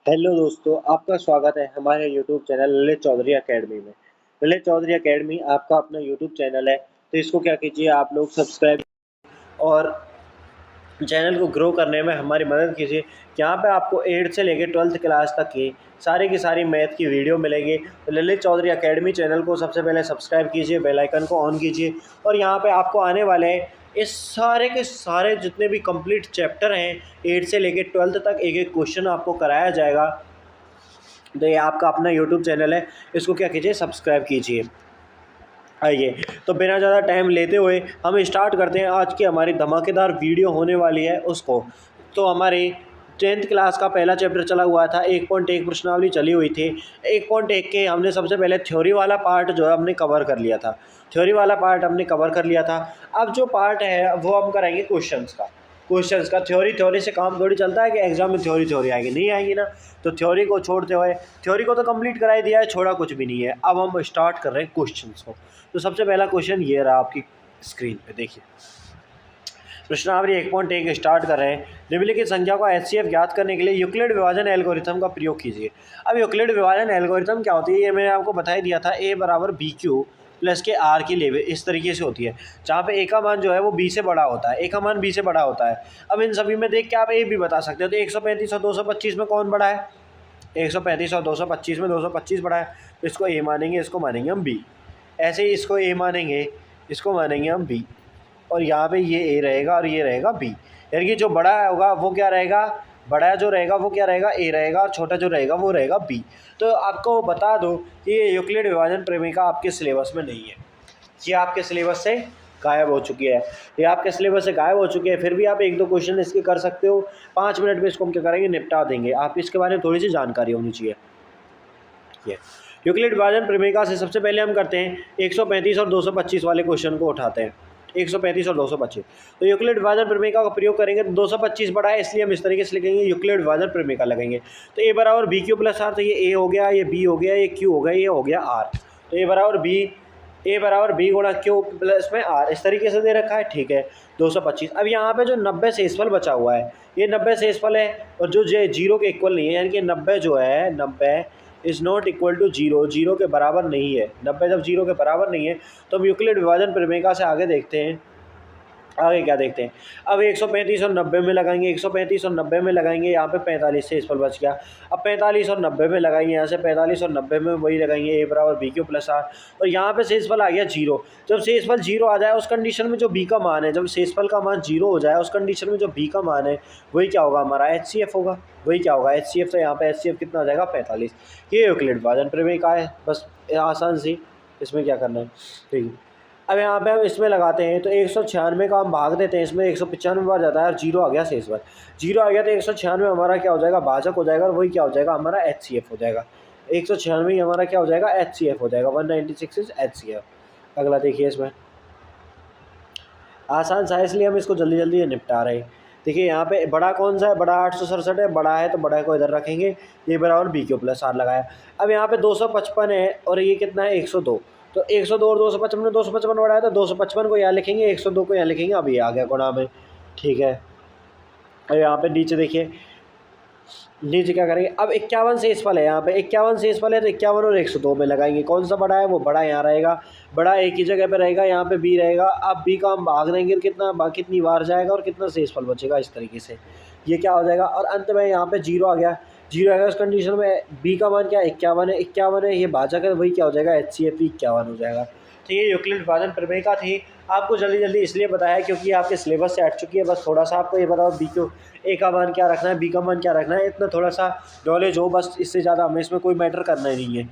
Hello दोस्तों, आपका स्वागत है हमारे YouTube channel Lalit Chaudhary academy में। ललित चौधरी एकेडमी आपका अपना यूट्यूब चैनल है, तो इसको क्या कीजिए आप लोग सब्सक्राइब और चैनल को ग्रो करने में हमारी मदद कीजिए। यहाँ पे आपको 8 से लेकर 12th क्लास तक की सारी मैथ की वीडियो मिलेंगी। तो ललित चौधरी एकेडमी चैनल को सबसे पहले सब्सक्राइब कीजिए, बेल आइकन को ऑन कीजिए और यहाँ पे आपको आने वाले इस सारे के सारे जितने भी कंप्लीट चैप्टर हैं 8 से लेकर 12th तक एक एक क्वेश्चन आपको कराया जाएगा। तो ये आपका अपना यूट्यूब चैनल है, इसको क्या कीजिए सब्सक्राइब कीजिए। आइए तो बिना ज़्यादा टाइम लेते हुए हम स्टार्ट करते हैं। आज की हमारी धमाकेदार वीडियो होने वाली है उसको। तो हमारी 10th क्लास का पहला चैप्टर चला हुआ था, 1.1 प्रश्नावली चली हुई थी। 1.1 के हमने सबसे पहले थ्योरी वाला पार्ट जो है हमने कवर कर लिया था। अब जो पार्ट है वो हम करेंगे क्वेश्चंस का। थ्योरी से काम थोड़ी चलता है कि एग्जाम में थ्योरी आएगी, नहीं आएगी ना। तो थ्योरी को छोड़ते हुए, थ्योरी को तो कंप्लीट करा ही दिया है, छोड़ा कुछ भी नहीं है। अब हम स्टार्ट कर रहे हैं क्वेश्चंस को। तो सबसे पहला क्वेश्चन ये रहा आपकी स्क्रीन पे, देखिए प्रश्नावली 1.1 स्टार्ट कर रहे हैं। निम्नलिखित संख्या का एचसीएफ ज्ञात करने के लिए यूक्लिड विभाजन एल्गोरिथम का प्रयोग कीजिए। अब यूक्लिड विभाजन एल्गोरिथम क्या होती है, ये मैंने आपको बता ही दिया था। ए बराबर बी क्यू प्लस के आर की लेवल इस तरीके से होती है, जहाँ पे ए का मान जो है वो बी से बड़ा होता है, ए का मान बी से बड़ा होता है। अब इन सभी में देख के आप ए भी बता सकते हो। तो 135 और 225 में कौन बड़ा है? 135 और 225 में 225 बड़ा है, तो इसको ए मानेंगे, इसको मानेंगे हम बी। ऐसे ही इसको ए मानेंगे, इसको मानेंगे हम बी, और यहाँ पे ये ए रहेगा और ये रहेगा बी। यानी कि जो बड़ा होगा वो क्या रहेगा, बड़ा जो रहेगा वो क्या रहेगा, ए रहेगा, और छोटा जो रहेगा वो रहेगा बी। तो आपको बता दो कि ये यूक्लिड विभाजन प्रमेय आपके सिलेबस में नहीं है, ये आपके सिलेबस से गायब हो चुकी है। फिर भी आप एक दो क्वेश्चन इसके कर सकते हो। 5 मिनट में इसको हम क्या करेंगे, निपटा देंगे। आप इसके बारे में थोड़ी सी जानकारी होनी चाहिए। यूक्लिड विभाजन प्रमेय से सबसे पहले हम करते हैं 135 और 225 वाले क्वेश्चन को उठाते हैं। 135 और 225, तो यूक्लिड विभाजन प्रमेय का प्रयोग करेंगे। तो 225 बड़ा है, इसलिए हम इस तरीके से लिखेंगे, यूक्लिड विभाजन प्रमेय का लगेंगे। तो ए बराबर बी क्यू प्लस आर, तो ये ए हो गया, ये बी हो गया, ये क्यू हो गया, ये हो गया आर। तो ए बराबर बी गुणा क्यू प्लस में आर, इस तरीके से दे रखा है, ठीक है। 225। अब यहाँ पे जो 90 शेषफल बचा हुआ है, ये 90 शेषफल है और जो जीरो के इक्वल नहीं है, यानी कि 90 जो है 90 is not equal to zero, zero के बराबर नहीं है। 90 जब जीरो के बराबर नहीं है तो हम यूक्लिड विभाजन प्रमेय से आगे देखते हैं। आगे क्या देखते हैं, अब 135 और 90 में लगाएंगे, 135 और 90 में लगाएंगे, यहाँ पे 45 से इस पर बच गया। अब 45 और 90 में लगाएंगे, यहाँ से 45 और 90 में वही लगाएंगे, ए बराबर बी क्यू प्लस आर, और यहाँ पे शेषफल आ गया जीरो। जब शेषफल जीरो आ जाए उस कंडीशन में जो बी का मान है, जब शेषफल का मान जीरो हो जाए उस कंडीशन में जो बी का मान है वही क्या होगा, हमारा एचसीएफ होगा। वही क्या होगा, एचसीएफ। तो यहाँ पे एचसीएफ कितना आ जाएगा, 45। ये यूक्लिड विभाजन प्रमेय का है, बस आसान सी, इसमें क्या करना है, ठीक है। अब यहाँ पे हम इसमें लगाते हैं, तो 196 का हम भाग देते हैं, इसमें 195 बार जाता है और जीरो आ गया शेषफल। जीरो आ गया तो 196 हमारा क्या हो जाएगा, भाजक हो जाएगा, और वही क्या हो जाएगा, हमारा एचसीएफ हो जाएगा। 196 हमारा क्या हो जाएगा, एचसीएफ हो जाएगा। 196 इज एचसीएफ। अगला देखिए, इसमें आसान सा है इसलिए हम इसको जल्दी जल्दी निपटा रहे हैं। देखिए यहाँ पे बड़ा कौन सा है, बड़ा 867 है, बड़ा है तो बड़ा को इधर रखेंगे, ये बराबर बी क्यू प्लस आर लगाया। अब यहाँ पे 255 है और ये कितना है, 102। तो 102 और 255 में 255 बड़ा है, तो 255 को यहाँ लिखेंगे, 102 को यहाँ लिखेंगे। अब ये आ गया गुणा में, ठीक है। अब यहाँ पे नीचे देखिए, नीचे क्या करेंगे, अब 51 शेषफल है, यहाँ पे 51 शेषफल है, तो 51 और 102 में लगाएंगे। कौन सा बड़ा है, वो बड़ा यहाँ रहेगा, बड़ा एक ही जगह पे रहेगा, यहाँ पे बी रहेगा। अब बी का हम भाग देंगे, कितनी बार जाएगा और कितना शेषफल बचेगा, इस तरीके से ये क्या हो जाएगा। और अंत में यहाँ पे जीरो आ गया, उस कंडीशन में बी का मान क्या 51 है, ये भाजक है, वही क्या हो जाएगा, एचसीएफ 51 हो जाएगा। तो ये यूक्लिड विभाजन प्रमेय का थी। आपको जल्दी जल्दी इसलिए बताया क्योंकि आपके सिलेबस से हट चुकी है। बस थोड़ा सा आपको ये बताओ, बी क्यू ए का मान क्या रखना है, बी का मान क्या रखना है, इतना थोड़ा सा नॉलेज हो बस, इससे ज़्यादा हमें इसमें कोई मैटर करना ही नहीं है।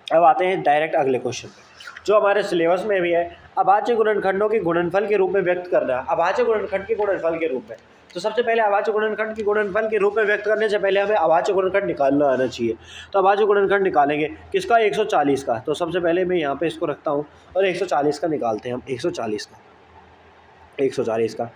अब आते हैं डायरेक्ट अगले क्वेश्चन पे, जो हमारे सिलेबस में भी है, अभाज्य गुणनखंडों के गुणनफल के रूप में व्यक्त करना है। अभाज्य गुणनखंड के गुणनफल के रूप में, तो सबसे पहले अभाज्य गुणनखंड के गुणनफल के रूप में व्यक्त करने से पहले हमें अभाज्य गुणनखंड निकालना आना चाहिए। तो अभाज्य गुणनखंड निकालेंगे किसका, 140 का। तो सबसे पहले मैं यहाँ पे इसको रखता हूँ और 140 का निकालते हैं हम, 140 का।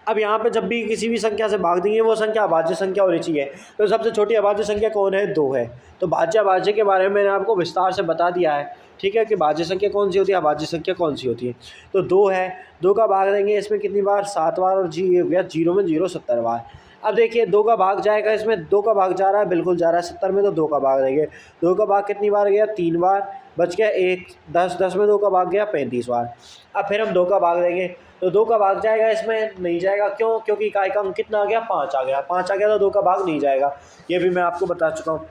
अब यहाँ पे जब भी किसी भी संख्या से भाग देंगे वो संख्या अभाज्य संख्या होनी चाहिए। तो सबसे छोटी अभाज्य संख्या कौन है, 2 है। तो भाज्य अभाज्य के बारे में मैंने आपको विस्तार से बता दिया है, ठीक है, कि भाज्य संख्या कौन सी होती है, अभाज्य संख्या कौन सी होती है। तो 2 है, 2 का भाग देंगे, इसमें कितनी बार, 7 बार, और जी ये हो गया, जीरो में जीरो 70 बार। अब देखिए 2 का भाग जाएगा, इसमें 2 का भाग जा रहा है, बिल्कुल जा रहा है 70 में, तो 2 का भाग देंगे। 2 का भाग कितनी बार गया? 3 बार, बच गया 1, 10, 10 में 2 का भाग गया 35 बार। अब फिर हम 2 का भाग देंगे, तो 2 का भाग जाएगा, इसमें नहीं जाएगा, क्यों? क्योंकि इकाई का अंक कितना आ गया? 5 आ गया, 5 आ गया तो 2 का भाग नहीं जाएगा, ये भी मैं आपको बता चुका हूँ।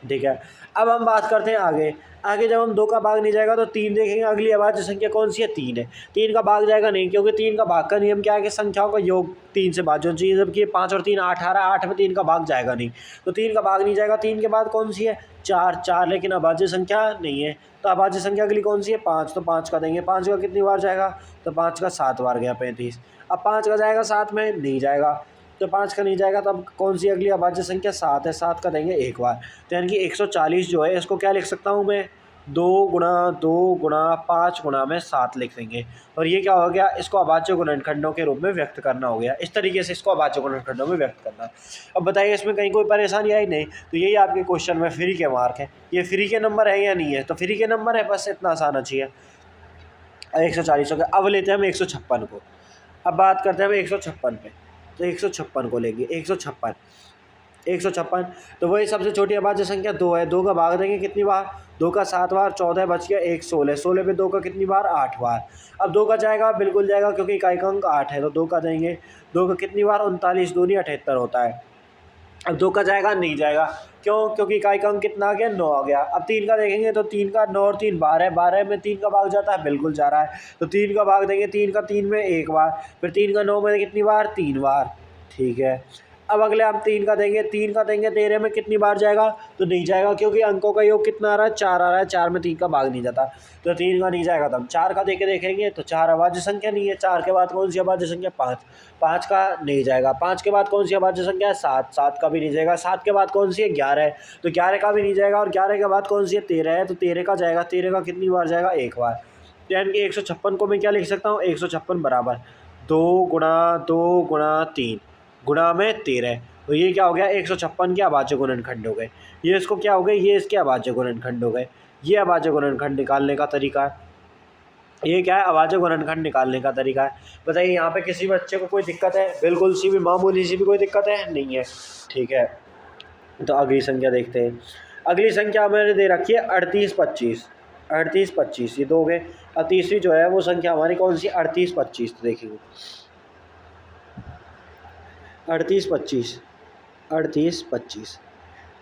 ठीक है, अब हम बात करते हैं आगे। आगे जब हम 2 का भाग नहीं जाएगा तो 3 देखेंगे, अगली अभाज्य संख्या कौन सी है? 3 है। 3 का भाग जाएगा नहीं, क्योंकि 3 का भाग का नियम क्या है कि संख्याओं का योग 3 से भाज्य होना चाहिए, जबकि 5 और 3 8 आ रहा है, 8 में 3 का भाग जाएगा नहीं, तो 3 का भाग नहीं जाएगा। 3 के बाद कौन सी है? 4, 4 लेकिन अभाज्य संख्या नहीं है, तो अभाज्य संख्या अगली कौन सी है? 5, तो 5 का देंगे। 5 का कितनी बार जाएगा? तो 5 का 7 बार गया 35। अब 5 का जाएगा 7 में? नहीं जाएगा, तो 5 का नहीं जाएगा, तब कौन सी अगली अभाज्य संख्या? 7 है, 7 का देंगे 1 बार। तो यानी कि 140 जो है इसको क्या लिख सकता हूँ मैं? 2 गुणा 2 गुणा 5 गुणा में 7 लिख देंगे, और ये क्या हो गया? इसको अभाज्य गुणनखंडों के रूप में व्यक्त करना हो गया। इस तरीके से इसको अभाज्य गुणनखंडों में व्यक्त करना। अब बताइए इसमें कहीं कोई परेशानी आई? नहीं, तो यही आपके क्वेश्चन में फ्री के मार्क है। ये फ्री के नंबर है या नहीं है? तो फ्री के नंबर है, बस इतना आसान चाहिए। 140 हो गया। अब लेते हैं हम 156 को। अब बात करते हैं हम 156 पे, तो 156 को लेंगे। 156 तो वही सबसे छोटी अभाज्य संख्या 2 है। 2 का भाग देंगे कितनी बार? 2 का 7 बार, 14 बच गया 1, 16। 16 पे 2 का कितनी बार? 8 बार। अब 2 का जाएगा, बिल्कुल जाएगा, क्योंकि इकाई का अंक 8 है, तो 2 का देंगे। 2 का कितनी बार? 39 दूनी 78 होता है। अब 2 का जाएगा? नहीं जाएगा, क्यों? क्योंकि इकाई का अंक कितना आ गया? 9 आ गया। अब 3 का देखेंगे, तो 3 का 9 और 3 12 है, 12 में 3 का भाग जाता है, बिल्कुल जा रहा है, तो 3 का भाग देंगे। 3 का 3 में 1 बार, फिर 3 का 9 में कितनी बार? 3 बार। ठीक है, अब अगले हम 3 का देंगे। 3 का देंगे 13 में कितनी बार जाएगा? तो नहीं जाएगा, क्योंकि अंकों का योग कितना आ रहा है? 4 आ रहा है, 4 में 3 का भाग नहीं जाता, तो 3 का नहीं जाएगा। तो हम 4 का देके देखेंगे, तो 4 अभाज्य संख्या नहीं है। 4 के बाद कौन सी अभाज्य संख्या? 5, 5 का नहीं जाएगा। 5 के बाद कौन सी अभाज्य संख्या है? 7, 7 का भी नहीं जाएगा। 7 के बाद कौन सी है? 11 है, तो 11 का भी नहीं जाएगा, और 11 के बाद कौन सी है? 13 है, तो 13 का जाएगा। 13 का कितनी बार जाएगा? 1 बार। तो यानी कि 156 को मैं क्या लिख सकता हूँ? 156 बराबर 2 गुणा 2 गुणा 3 गुणा में 13। तो ये क्या हो गया? 156 के अभाज्य गुणनखंड हो गए। ये इसको क्या हो गए? ये इसके अभाज्य गुणनखंड हो गए। ये अभाज्य गुणनखंड निकालने का तरीका है। ये क्या है? अभाज्य गुणनखंड निकालने का तरीका है। बताइए यहाँ पे किसी बच्चे को कोई दिक्कत है? बिल्कुल सी भी मामूली सी भी कोई दिक्कत है? नहीं है। ठीक है, तो अगली संख्या देखते हैं। अगली संख्या मैंने दे रखी है 38 25। 38 25 ये 2 हो गए। और तीसरी जो है वो संख्या हमारी कौन सी? 38 25। तो देखिए 38 25 38 25।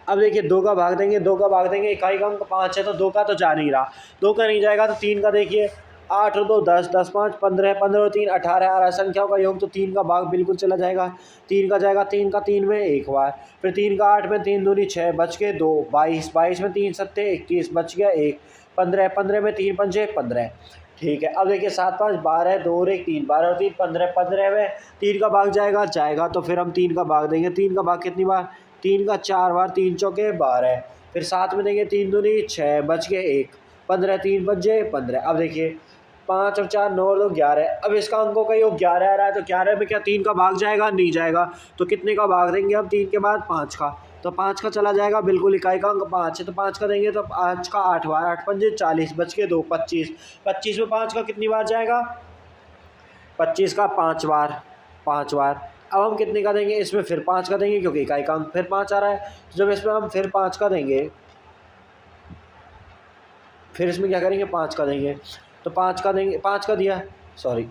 अब देखिए 2 का भाग देंगे। 2 का भाग देंगे, इकाई का अंक 5 है, तो 2 का तो जा नहीं रहा, 2 का नहीं जाएगा, तो 3 का देखिए। 8 और 2 10, 10 5 15, 15 और 3 18 आ रहा है संख्याओं का योग, तो 3 का भाग बिल्कुल चला जाएगा। 3 का जाएगा, 3 का 3 में 1 बार, फिर 3 का 8 में 3 दूनी 6 बच गए 2, 22, 22 में 3 सत्ते 21 बच गया 1, 15, 15 में 3 पंजे 15। ठीक है, अब देखिए 7 5 12, 2 और 1 3, 12 और 3 15, 15 में 3 का भाग जाएगा, तो फिर हम 3 का भाग देंगे। 3 का भाग कितनी बार? 3 का 4 बार, 3 चौके 12, फिर 7 में देंगे 3 दूनी 6 बच गए 1, 15 3 बचे 15। अब देखिए 5 और 4 9 और 2 11। अब इसका अंकों का योग 11 आ रहा है, तो 11 में क्या 3 का भाग जाएगा? नहीं जाएगा, तो कितने का भाग देंगे हम? 3 के बाद 5 का, तो 5 का चला जाएगा, बिल्कुल इकाई का अंक 5 है, तो 5 का देंगे, तो 5 का 8 बार, 8 पंजे 40 बच के 2 25। 25 में 5 का कितनी बार जाएगा? 25 का 5 बार, 5 बार। अब हम कितने का देंगे? इसमें फिर 5 का देंगे, क्योंकि इकाई का अंक फिर 5 आ रहा है, तो जब इसमें हम फिर 5 का देंगे, फिर इसमें क्या करेंगे? 5 का देंगे, तो 5 का देंगे, 5 का दिया, सॉरी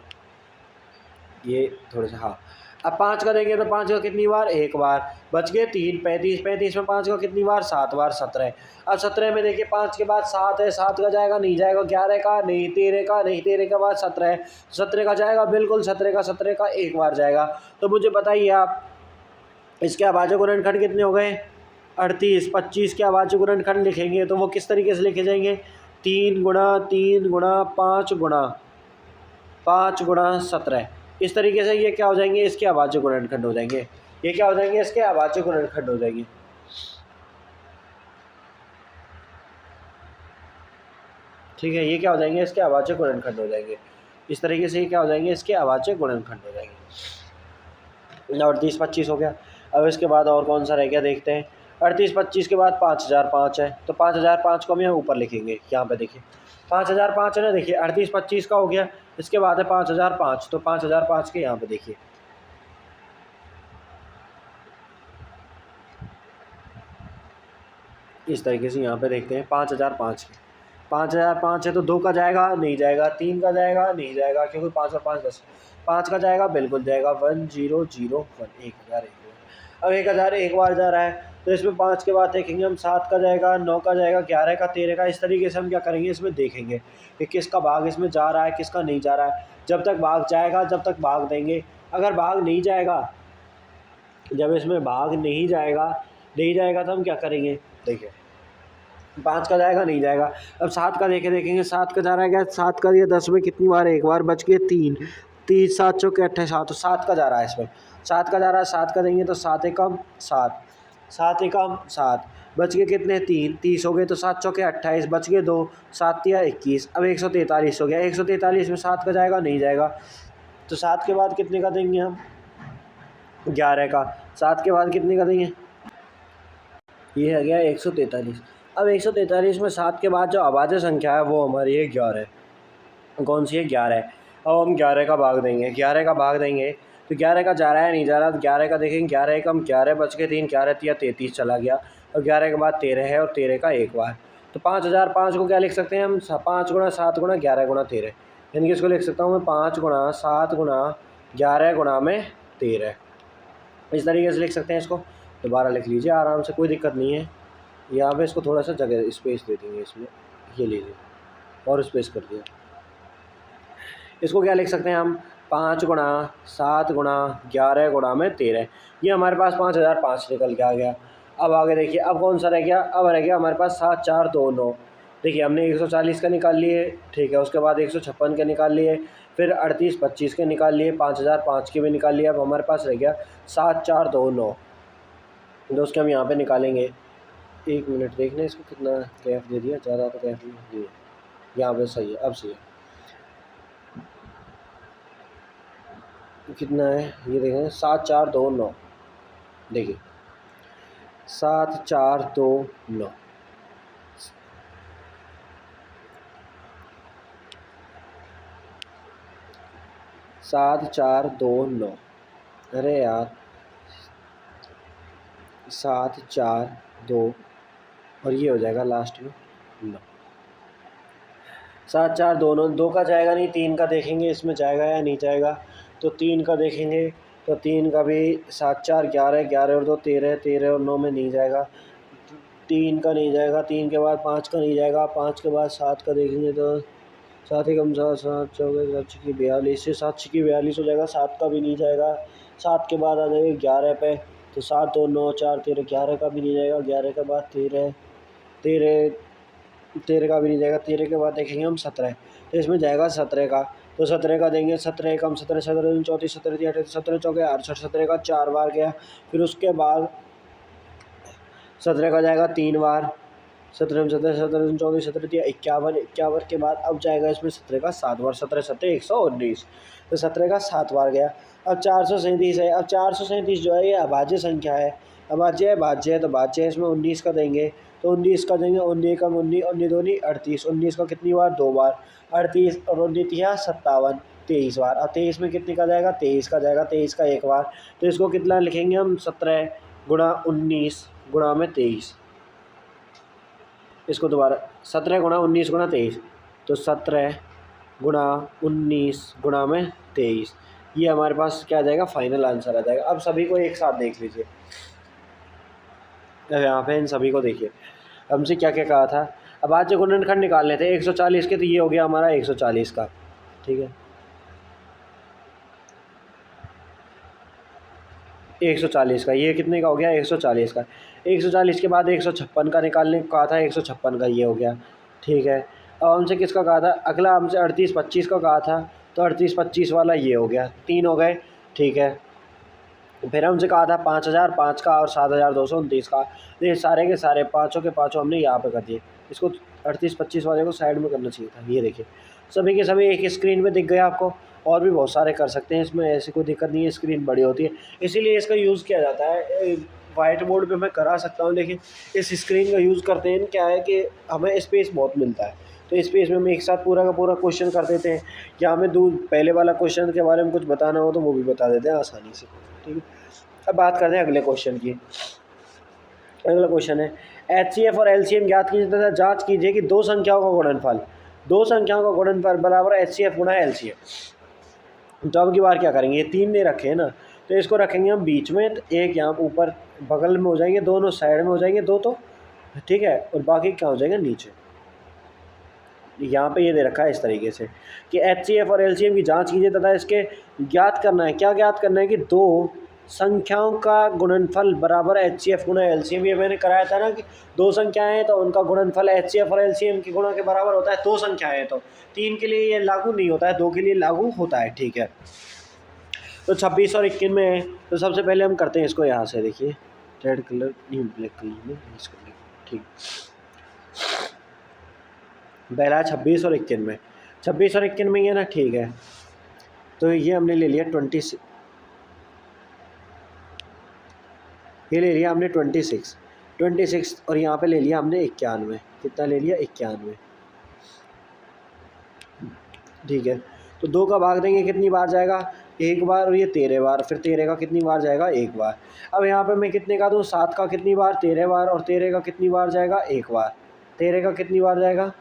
ये थोड़े से, हाँ। अब 5 का देंगे, तो 5 का कितनी बार? 1 बार, बच गए 3 35, 35 में 5 का कितनी बार? 7 बार, 17। अब 17 में देखिए 5 के बाद 7 है, 7 का जाएगा, नहीं जाएगा, 11 का नहीं, 13 का नहीं, 13 के बाद 17 है, 17 का जाएगा, बिल्कुल 17 का 1 बार जाएगा। तो मुझे बताइए आप, इसके अभाज्य गुणनखंड कितने हो गए? 38 25 के अभाज्य गुणनखंड लिखेंगे तो वो किस तरीके से लिखे जाएंगे? 3 गुणा 3 गुणा 5 गुणा 5 गुणा 17, इस तरीके से ये क्या हो जाएंगे? इसके अभाज्य गुणनखंड हो जाएंगे। ये क्या हो जाएंगे? इसके अभाज्य गुणनखंड हो जाएंगे। ठीक है, ये क्या हो जाएंगे? इसके अभाज्य गुणनखंड हो जाएंगे। इस तरीके से ये क्या हो जाएंगे? इसके अभाज्य गुणनखंड हो जाएंगे। 38 25 हो गया। अब इसके बाद और कौन सा रह गया देखते हैं। 38 25 के बाद 5005 है, तो 5005 को हम यहाँ ऊपर लिखेंगे। यहाँ पे देखिए 5005 है ना, देखिए 38 25 का हो गया, इसके बाद है 5005, तो 5005 के यहाँ पे देखिए इस तरीके से यहाँ पे देखते हैं 5005 के 5005 है तो 2 का जाएगा नहीं जाएगा, 3 का जाएगा नहीं जाएगा, क्योंकि 5 और 5 10, 5 का जाएगा बिल्कुल जाएगा, 1001 1001। अब 1000 एक बार जा रहा है तो इसमें 5 के बाद देखेंगे हम 7 का जाएगा, 9 का जाएगा, 11 का, 13 का। इस तरीके से हम क्या करेंगे, इसमें देखेंगे कि किसका भाग इसमें जा रहा है किसका नहीं जा रहा है। जब तक भाग जाएगा जब तक भाग देंगे, अगर भाग नहीं जाएगा, जब इसमें भाग नहीं जाएगा तो हम क्या करेंगे, देखिए 5 का जाएगा नहीं जाएगा। अब 7 का देखेंगे 7 का जा रहा है क्या, 7 का दिया 10 में कितनी बार, एक बार, बच गए 3, 3 7 चौके 28, तो 7 का जा रहा है इसमें, 7 का जा रहा है, 7 का देंगे तो 7 एकम 7, 7 एकम 7, बच गए कितने 3, 30 हो गए, तो 7 चौके 28, बच गए 2, 7 या 21। अब 143 हो गया, 143 में 7 का जाएगा नहीं जाएगा, तो 7 के बाद कितने का देंगे हम, 11 का, 7 के बाद कितने का देंगे, ये है गया 143। अब 143 में 7 के बाद जो अभाज्य संख्या है वो हमारी है 11 है। कौन सी है, 11 है। अब हम 11 का भाग देंगे, 11 का भाग देंगे तो 11 का जा रहा है नहीं जा रहा, तो 11 का देखेंगे, 11 एकम 11, बच के 3, 11 तिया 33 चला गया। और 11 के बाद 13 है और 13 का एक बार, तो 5005 को क्या लिख सकते हैं हम, 5 गुणा 7 गुणा 11 गुणा 13, यानी कि इसको लिख सकता हूँ मैं 5 गुणा 7 गुणा 11 गुणा में 13। इस तरीके से लिख सकते हैं इसको। दोबारा लिख लीजिए आराम से, कोई दिक्कत नहीं है। यहाँ पे इसको थोड़ा सा जगह स्पेस दे देंगे इसमें, ये लीजिए और स्पेस कर दिया। इसको क्या लिख सकते हैं हम, 5 गुणा 7 गुणा 11 गुणा में 13, ये हमारे पास 5005 निकल के आ गया। अब आगे देखिए, अब कौन सा रह गया, अब रह गया हमारे पास 7 4 2 9। देखिए हमने 140 का निकाल लिए, ठीक है, उसके बाद 156 के निकाल लिए, फिर 38 25 के निकाल लिए, 5005 के भी निकाल लिए। अब हमारे पास रह गया 7 4 2 9, तो उसके हम यहाँ पे निकालेंगे। 1 मिनट देखना इसको कितना कैफ दे दिया, ज़्यादा तो कैफ नहीं दिया, यहाँ पे सही है, अब सही है। कितना है ये देखें, 7 4 2 9, देखिए 7 4 2 9, 7 4 2 9, अरे यार 7 4 2 और ये हो जाएगा लास्ट में 9, 7 4 2 9, 2 का जाएगा नहीं, 3 का देखेंगे इसमें जाएगा या नहीं जाएगा, तो 3 का देखेंगे तो 3 का भी 7 4 11, 11 और 2 13, 13 और 9 में नहीं जाएगा, 3 का नहीं जाएगा, 3 के बाद 5 का नहीं जाएगा, 5 के बाद 7 का देखेंगे तो 7 एकम 7, 7 चौके 7 छिकी 42, से 7 छिकी 42 हो जाएगा, 7 का भी नहीं जाएगा। 7 के बाद आ जाएगा 11 पे, तो 7 2 9 4 13, 11 का भी नहीं जाएगा, 11 के बाद 13, 13 का भी नहीं जाएगा, 13 के बाद देखेंगे हम 17, तो इसमें जाएगा 17 का, तो 17 का देंगे, 17 एकम 17, 17 दूनी 34, 17 तिया 38, 17 चौके 68, 17 का 4 बार गया, फिर उसके बाद 17 का जाएगा 3 बार, 17 में 17, 17 दूनी 34, 17 तिया 51, 51 के बाद अब जाएगा इसमें 17 का 7 बार, 17 17 119, तो 17 का 7 बार गया। अब 437 है, अब 437 जो है ये अभाज्य संख्या है, अभाज्य है भाज्य है, तो भाज्य है, इसमें 19 का देंगे, तो 19 का देंगे, 19 का 19, 19 दूनी 38, 19 का कितनी बार 2 बार, 38 और 19 तिया 57, 23 बार। अब 23 में कितने का जाएगा, 23 का जाएगा, 23 का एक बार, तो इसको कितना लिखेंगे हम, 17 गुणा 19 गुणा में 23, इसको दोबारा 17 गुणा 19 गुणा 23, तो 17 गुणा 19 गुणा में 23, ये हमारे पास क्या आ जाएगा, फाइनल आंसर आ जाएगा। अब सभी को एक साथ देख लीजिए, अब यहाँ पे इन सभी को देखिए, हमसे क्या क्या कहा था, अब आज जो गुणनखंड निकालने थे 140 के, तो ये हो गया हमारा 140 का, ठीक है, 140 का, ये कितने का हो गया, 140 का। 140 के बाद 156 का निकालने को कहा था, 156 का ये हो गया, ठीक है। अब हमसे किसका कहा था, अगला हमसे 38 25 का कहा था, तो 38 25 वाला ये हो गया, 3 हो गए, ठीक है। फिर हमसे कहा था 5005 का और 7229 का, तो ये सारे के सारे पाँचों के पाँचों हमने यहाँ पे कर दिए। इसको 38 25 वाले को साइड में करना चाहिए था, ये देखिए सभी के सभी एक स्क्रीन में दिख गए आपको, और भी बहुत सारे कर सकते हैं इसमें, ऐसी कोई दिक्कत नहीं है, स्क्रीन बड़ी होती है इसीलिए इसका यूज़ किया जाता है। वाइट बोर्ड पे मैं करा सकता हूँ, लेकिन इस स्क्रीन का यूज़ करते हैं क्या है कि हमें स्पेस बहुत मिलता है, तो स्पेस में हम एक साथ पूरा का पूरा क्वेश्चन कर देते हैं, या हमें पहले वाला क्वेश्चन के बारे में कुछ बताना हो तो वो भी बता देते हैं आसानी से, ठीक है। अब बात करते हैं अगले क्वेश्चन की। अगला क्वेश्चन है HCF और LCM ज्ञात कीजिए तथा जांच कीजिए कि दो संख्याओं का गुणनफल बराबर HCF गुणा LCM। तो अब की बार क्या करेंगे, ये 3 ने रखे हैं ना, तो इसको रखेंगे हम बीच में, तो एक यहाँ ऊपर बगल में हो जाएंगे, दोनों साइड में हो जाएंगे दो, तो ठीक है, और बाकी क्या हो जाएगा नीचे। यहाँ पे ये दे रखा है इस तरीके से कि HCF और LCM की जांच कीजिए तथा इसके ज्ञात करना है, क्या ज्ञात करना है कि दो संख्याओं का गुणनफल बराबर HCF गुणा LCM। ये मैंने कराया था ना कि दो संख्याएं हैं तो उनका गुणनफल HCF और LCM के गुणा के बराबर होता है। दो संख्याएं हैं तो 3 के लिए ये लागू नहीं होता है, 2 के लिए लागू होता है, ठीक है। तो 26 और 21 में है, तो सबसे पहले हम करते हैं इसको यहाँ से, देखिए रेड कलर नहीं ब्लैक कलर में इसको, ठीक। पहला 26 और 21 में, 26 और 21 में ये ना, ठीक है। तो ये हमने ले लिया 26, ये ले लिया हमने 26 और यहाँ पे ले लिया हमने 91। कितना ले लिया, 91, ठीक है। तो 2 का भाग देंगे कितनी बार जाएगा, एक बार, और ये 13 बार, फिर 13 का कितनी बार जाएगा, एक बार। अब यहाँ पे मैं कितने का दूँ, 7 का कितनी बार, 13 बार, और 13 का कितनी बार जाएगा, एक बार। 13 का कितनी बार जाएगा,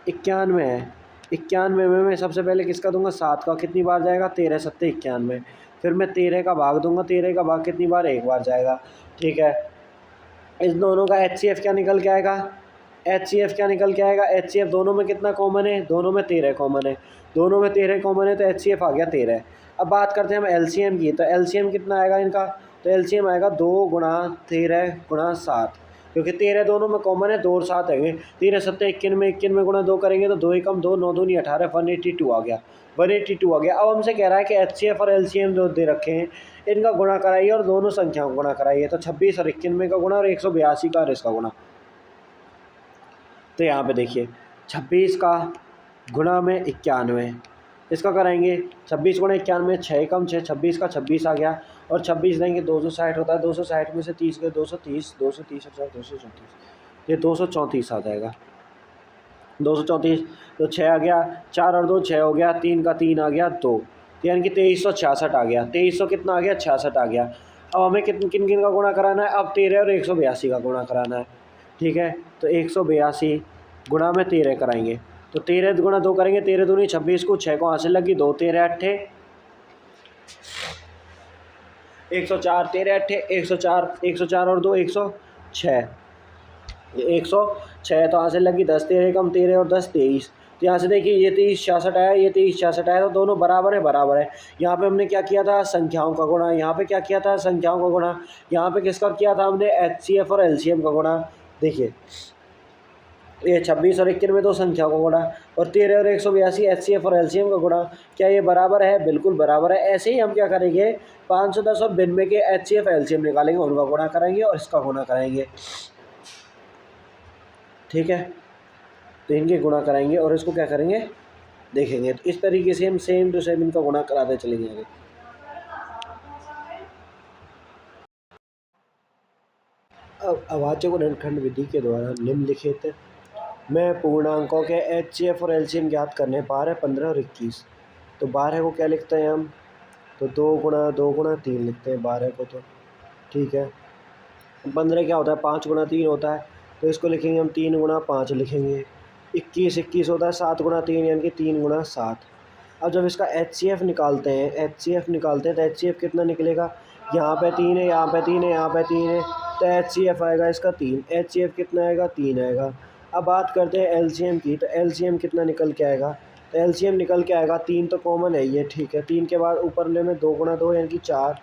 91 है। 91 में मैं सबसे पहले किसका दूंगा, 7 का कितनी बार जाएगा, 13 सत्ते 91। फिर मैं 13 का भाग दूंगा, 13 का भाग कितनी बार, एक बार जाएगा, ठीक है। इस दोनों का HCF क्या निकल के आएगा, HCF क्या निकल के आएगा, HCF दोनों में कितना कॉमन है, दोनों में 13 कॉमन है, दोनों में 13 कॉमन है, तो HCF आ गया 13। अब बात करते हैं हम LCM की, तो LCM कितना आएगा इनका, तो LCM आएगा 2 गुणा 13 गुणा 7, क्योंकि 13 दोनों में कॉमन है, 2 और 7 है, 13 सत्ते 91 में गुणा 2 करेंगे तो 2 एकम 2, 9 दूनी 18, 182 आ गया, 182 आ गया। अब हमसे कह रहा है कि HCF और LCM जो दे रखे हैं इनका गुणा कराइए और दोनों संख्याओं का गुणा कराइए। तो 26 और 91 का गुणा और 182 का और इसका गुणा। तो यहाँ पे देखिए 26 का गुणा में 91, इसका कराएंगे 26 गुणा 91, 6 कम 6, 26 का 26 आ गया, और 26 देंगे 260 होता है, 260 में से 30 के 230, 230 और 234, ये 234 आ जाएगा, 234। तो 6 आ गया, 4 और 2 6 हो गया, 3 का 3 आ गया 2, यानी कि 2366 आ गया, 2300 कितना आ गया, 66 आ गया। अब हमें किन किन का गुणा कराना है, अब 13 और 182 का गुणा कराना है, ठीक है। तो 182 गुणा में 13 कराएंगे, तो 13 गुणा 2 करेंगे, 13 दूनी 26 को 6 को हासिल लगी 2, 13 अट्ठे 104, 13 अट्ठे 104, 104 और 2 106, 106 तो हासिल लगी 10, 13 कम 13 और 10 23। तो यहाँ से देखिए ये 2366 आया, ये 2366 आया, तो दोनों बराबर है। यहाँ पे हमने क्या किया था, संख्याओं का गुणा, यहाँ पे क्या किया था, संख्याओं का गुणा, यहाँ पे किसका किया था हमने, HCF और LCM का गुणा। देखिए ये 26 और 91 में दो संख्याओं का गुणा, और 13 और 182 HCF और LCM का गुणा। क्या ये बराबर है, बिल्कुल बराबर है। ऐसे ही हम क्या करेंगे, 510 और 92 के HCF LCM निकालेंगे, उनका गुणा कराएंगे और इसका गुणा कराएंगे, ठीक है। तो इनके गुणा कराएंगे और इसको क्या करेंगे देखेंगे। तो इस तरीके से हम सेम टू सेम इनका गुणा कराते चलेंगे आगे। अब अभाज्य गुणनखंड विधि के द्वारा निम्नलिखित में पूर्णांकों के HCF और LCM ज्ञात करने 12, 15 और 21। तो 12 को क्या लिखते हैं हम, तो 2 गुणा 3 लिखते हैं 12 को, तो ठीक है। 15 क्या होता है, 5 गुणा 3 होता है, तो इसको लिखेंगे हम 3 गुणा 5 लिखेंगे। 21 होता है 7 गुणा 3, यानी कि 3 गुणा 7। अब जब इसका HCF निकालते हैं तो HCF कितना निकलेगा, यहाँ पे 3 है, यहाँ पे 3 है, यहाँ पे 3 है, तो HCF आएगा इसका 3। HCF कितना आएगा, 3 आएगा। अब बात करते हैं LCM की, तो LCM कितना निकल के आएगा, तो LCM निकल के आएगा 3 तो कॉमन है ये, ठीक है। 3 के बाद ऊपर ले में 2 गुणा 2 यानी कि 4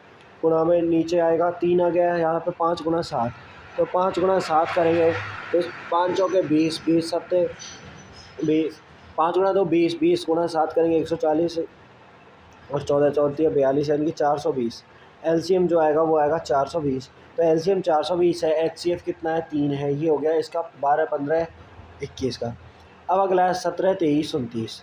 गुणा में नीचे आएगा 3 आ गया है, यहाँ पे 5 गुणा 7, तो 5 गुणा 7 करेंगे तो 5 चौके 20, 20 सत्ते 20, 5 गुणा 2 20, 20 गुणा 7 करेंगे 140, और 14 चौथी 42 यानी कि 420। LCM जो आएगा वो आएगा 420। तो LCM 420 है, HCF कितना है, 3 है। ये हो गया इसका 12, 15, 21 का। अब अगला है 17, 23, 29।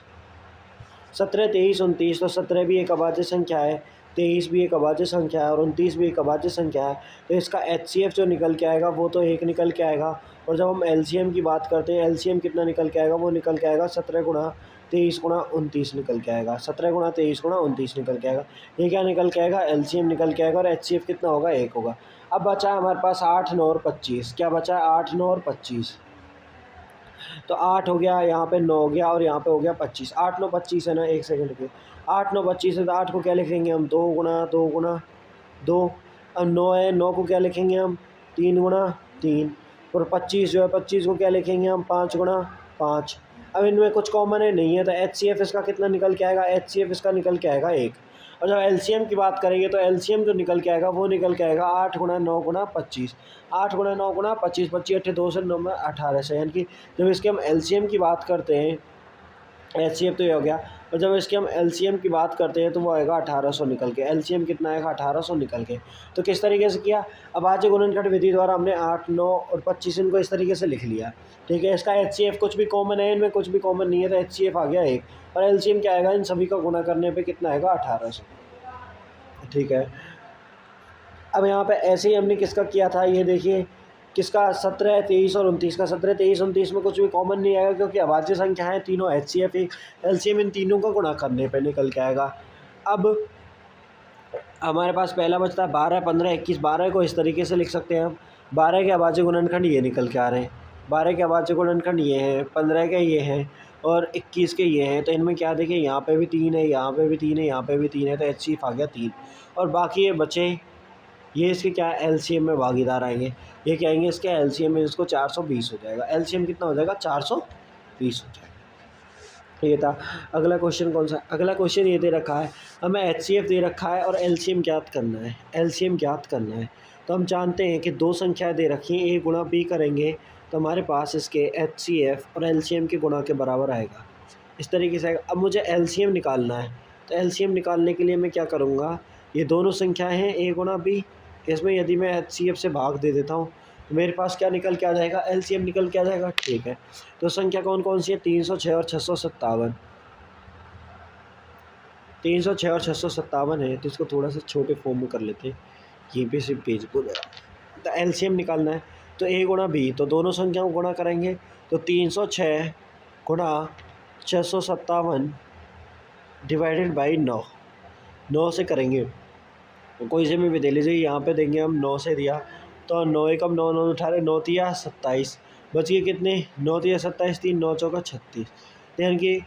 17, 23, 29, तो 17 भी एक अभाज्य संख्या है, 23 भी एक अभाज्य संख्या है, और 29 भी एक अभाज्य संख्या है। तो इसका HCF जो निकल के आएगा वो तो 1 निकल के आएगा, और जब हम LCM की बात करते हैं, LCM कितना निकल के आएगा, वो निकल के आएगा 17 गुणा 23 गुणा 29 निकल के आएगा, 17 गुणा 23 गुणा 29 निकल के आएगा। ये क्या निकल के आएगा, एलसीएम निकल के आएगा और एचसीएफ कितना होगा, 1 होगा। अब बचा है हमारे पास 8, 9 और 25। क्या बचा है, 8, 9 और 25। तो 8 हो गया, यहाँ पे 9 हो गया और यहाँ पे हो गया 25। 8, 9, 25 है ना, 1 सेकंड के। 8, 9, 25 है तो 8 को क्या लिखेंगे हम, 2 गुणा 2 गुणा 2। अब 9 है, 9 को क्या लिखेंगे हम, 3 गुणा 3। और 25 जो है, 25 को क्या लिखेंगे हम, 5 गुणा 5। अब इनमें कुछ कॉमन है नहीं है, तो एचसीएफ इसका कितना निकल के आएगा, एचसीएफ इसका निकल के आएगा 1। और जब एलसीएम की बात करेंगे तो एलसीएम जो निकल के आएगा वो निकल के आएगा 8 गुणा 9 गुणा 25। 8 गुणा 9 गुणा 25, 25 8 2 से 9 में 18 से, यानी कि जब इसके हम एलसीएम की बात करते हैं, एचसीएफ तो ये हो गया, और जब इसके हम एलसीएम की बात करते हैं तो वो आएगा 1800 निकल के। एलसीएम कितना आएगा, 1800 निकल के। तो किस तरीके से किया, अभाज्य गुणनखंड विधि द्वारा हमने 8, 9 और 25 इनको इस तरीके से लिख लिया। ठीक है, इसका एचसीएफ कुछ भी कॉमन है, इनमें कुछ भी कॉमन नहीं है, तो एचसीएफ आ गया 1। और एलसीएम क्या आएगा, इन सभी का गुणा करने पर कितना आएगा, 1800। ठीक है, अब यहाँ पे ऐसे ही हमने किसका किया था, ये देखिए किसका, 17, 23 और 29 का। 17, 23, 29 में कुछ भी कॉमन नहीं आएगा क्योंकि अभाज्य संख्या है तीनों, एचसीएफ एलसीएम इन तीनों का गुणा करने पे निकल के आएगा। अब हमारे पास पहला बचता है 12, 15, 21। 12 को इस तरीके से लिख सकते हैं हम, 12 के अभाज्य गुणनखंड ये निकल के आ रहे हैं, 12 के अभाज्य गुणनखंड ये हैं, 15 के ये हैं और 21 के ये हैं। तो इनमें क्या देखिए, यहाँ पे भी 3 है, यहाँ पे भी 3 है, यहाँ पे भी 3 है, तो एचसीएफ आ गया 3। और बाकी ये बचे, ये इसके क्या एलसीएम में भागीदार आएंगे, ये क्या आएंगे, इसके एलसीएम में इसको 420 हो जाएगा। एलसीएम कितना हो जाएगा, 420 हो जाएगा। ये था। अगला क्वेश्चन कौन सा, अगला क्वेश्चन ये दे रखा है, हमें एचसीएफ दे रखा है और एलसीएम ज्ञात करना है। एलसीएम ज्ञात करना है तो हम जानते हैं कि दो संख्याएं दे रखी हैं, ए गुणा बी करेंगे तो हमारे पास इसके एचसीएफ और एलसीएम के गुणा के बराबर आएगा, इस तरीके से आएगा। अब मुझे एलसीएम निकालना है, तो एलसीएम निकालने के लिए मैं क्या करूँगा, ये दोनों संख्याएँ हैं ए गुणा बी, इसमें यदि मैं एचसीएफ से भाग दे देता हूँ तो मेरे पास क्या निकल के आ जाएगा, एलसीएम निकल के आ जाएगा। ठीक है, तो संख्या कौन कौन सी है, 306 और 657। 306 और 657 है, तो इसको थोड़ा सा छोटे फॉर्म में कर लेते हैं, यहीं पे सिर्फ पेज को। तो एलसीएम निकालना है तो ए गुणा बी, तो दोनों संख्याओं को गुणा करेंगे तो 306 गुणा 657 डिवाइडेड बाई 9 से करेंगे। तो कोई से भी दे लीजिए, यहाँ पे देंगे हम 9 से दिया तो 9 एकम 9, 9 18, 9 तिया 27, बच गए कितने, 9 तिया 27, 3 9 चौका 36, यानी कि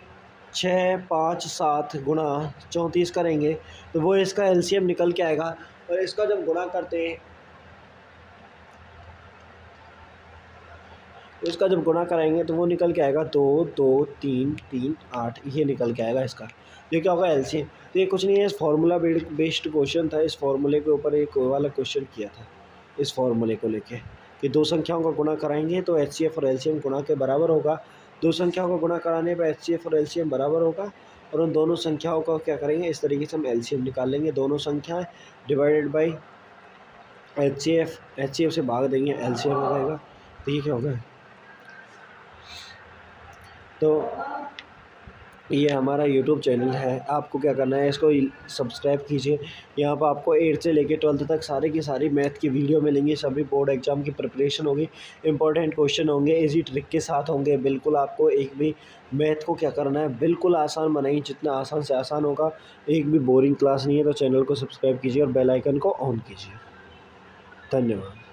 6, 5, 7 गुणा 34 करेंगे तो वो इसका एलसीएम निकल के आएगा। और इसका जब गुणा करते हैं, इसका जब गुणा कराएंगे तो वो निकल के आएगा 2, 2, 3, 3, 8, ये निकल के आएगा इसका। ये क्या होगा, एलसीएम। तो ये कुछ नहीं है, इस फार्मूला बेस्ड क्वेश्चन था, इस फार्मूले के ऊपर एक वाला क्वेश्चन किया था, इस फार्मूले को लेके कि दो संख्याओं का गुणा कराएंगे तो एचसीएफ और एलसीएम गुणा के बराबर होगा। दो संख्याओं का गुणा कराने पर एचसीएफ और एलसीएम बराबर होगा और उन दोनों संख्याओं का क्या करेंगे, इस तरीके से हम एलसीएम निकाल लेंगे। दोनों संख्याएं डिवाइडेड बाई एचसीएफ से भाग देंगे, एलसीएम हो जाएगा। तो ये क्या होगा, तो ये हमारा यूट्यूब चैनल है, आपको क्या करना है, इसको सब्सक्राइब कीजिए। यहाँ पर आपको 8 से लेकर 12th तक सारे की सारी मैथ की वीडियो मिलेंगी, सभी बोर्ड एग्जाम की प्रिपरेशन होगी, इंपॉर्टेंट क्वेश्चन होंगे, इजी ट्रिक के साथ होंगे। बिल्कुल आपको एक भी मैथ को क्या करना है, बिल्कुल आसान बनाइए, जितना आसान से आसान होगा। एक भी बोरिंग क्लास नहीं है, तो चैनल को सब्सक्राइब कीजिए और बेल आइकन को ऑन कीजिए। धन्यवाद।